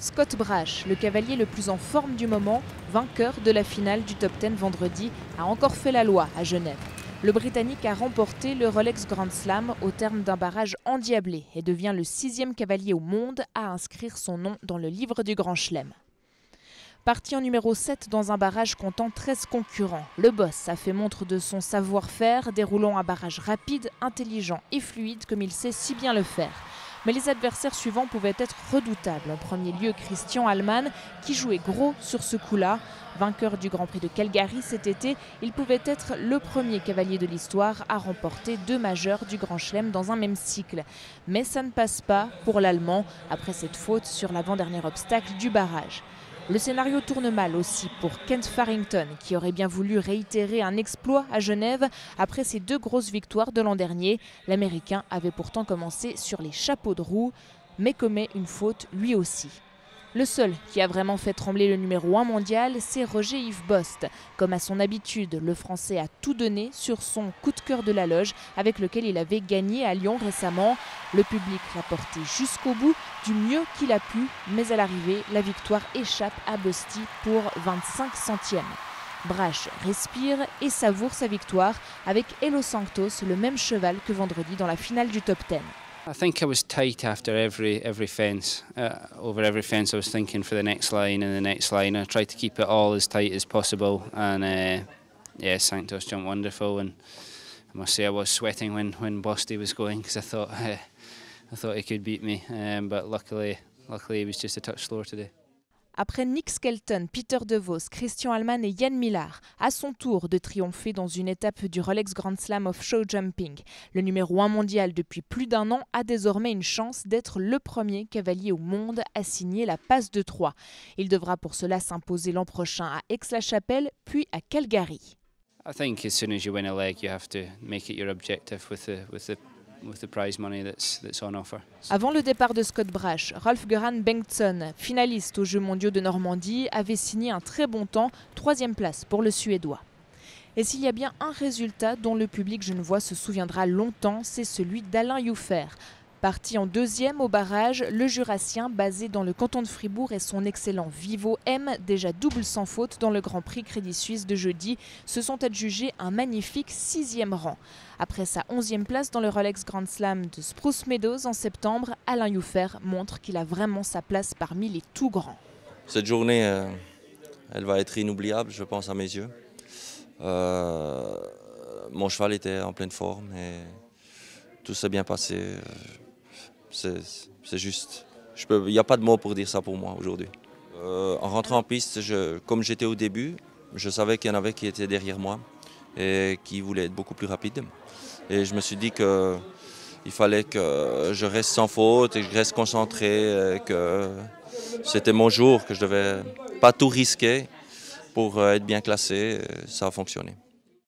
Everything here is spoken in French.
Scott Brash, le cavalier le plus en forme du moment, vainqueur de la finale du Top 10 vendredi, a encore fait la loi à Genève. Le Britannique a remporté le Rolex Grand Slam au terme d'un barrage endiablé et devient le 6e cavalier au monde à inscrire son nom dans le livre du Grand Chelem. Parti en numéro 7 dans un barrage comptant 13 concurrents, le boss a fait montre de son savoir-faire, déroulant un barrage rapide, intelligent et fluide comme il sait si bien le faire. Mais les adversaires suivants pouvaient être redoutables. En premier lieu, Christian Allman, qui jouait gros sur ce coup-là. Vainqueur du Grand Prix de Calgary cet été, il pouvait être le premier cavalier de l'histoire à remporter 2 majeurs du Grand Chelem dans un même cycle. Mais ça ne passe pas pour l'Allemand, après cette faute sur l'avant-dernier obstacle du barrage. Le scénario tourne mal aussi pour Kent Farrington, qui aurait bien voulu réitérer un exploit à Genève après ses 2 grosses victoires de l'an dernier. L'Américain avait pourtant commencé sur les chapeaux de roue, mais commet une faute lui aussi. Le seul qui a vraiment fait trembler le numéro 1 mondial, c'est Roger-Yves Bost. Comme à son habitude, le Français a tout donné sur son coup de cœur de la loge avec lequel il avait gagné à Lyon récemment. Le public l'a porté jusqu'au bout, du mieux qu'il a pu, mais à l'arrivée, la victoire échappe à Bosty pour 25 centièmes. Brash respire et savoure sa victoire avec Elo Santos, le même cheval que vendredi dans la finale du Top 10. I think I was tight after every fence. Over every fence I was thinking for the next line and the next line. I tried to keep it all as tight as possible, and yeah, Santos jumped wonderful, and I must say I was sweating when Bosty was going because I thought he could beat me, but luckily he was just a touch slower today. Après Nick Skelton, Peter De Vos, Christian Allman et Yann Millard, à son tour de triompher dans une étape du Rolex Grand Slam of Show Jumping. Le numéro 1 mondial depuis plus d'1 an a désormais une chance d'être le premier cavalier au monde à signer la passe de 3. Il devra pour cela s'imposer l'an prochain à Aix-la-Chapelle, puis à Calgary. I think as soon as you win a leg, you have to make it your objective with the prize money that's on offer. Avant le départ de Scott Brash, Rolf-Göran Bengtsson, finaliste aux Jeux mondiaux de Normandie, avait signé un très bon temps, 3e place pour le Suédois. Et s'il y a bien un résultat dont le public genevois se souviendra longtemps, c'est celui d'Alain Youffer. Parti en 2e au barrage, le Jurassien, basé dans le canton de Fribourg, et son excellent Vivo M, déjà double sans faute dans le Grand Prix Crédit Suisse de jeudi, se sont adjugés un magnifique 6e rang. Après sa 11e place dans le Rolex Grand Slam de Spruce Meadows en septembre, Alain Youffer montre qu'il a vraiment sa place parmi les tout grands. Cette journée, elle va être inoubliable, je pense, à mes yeux. Mon cheval était en pleine forme et tout s'est bien passé. C'est juste, il n'y a pas de mots pour dire ça pour moi aujourd'hui. En rentrant en piste, comme j'étais au début, je savais qu'il y en avait qui étaient derrière moi et qui voulaient être beaucoup plus rapides. Et je me suis dit qu'il fallait que je reste sans faute et que je reste concentré, et que c'était mon jour, que je ne devais pas tout risquer pour être bien classé. Ça a fonctionné.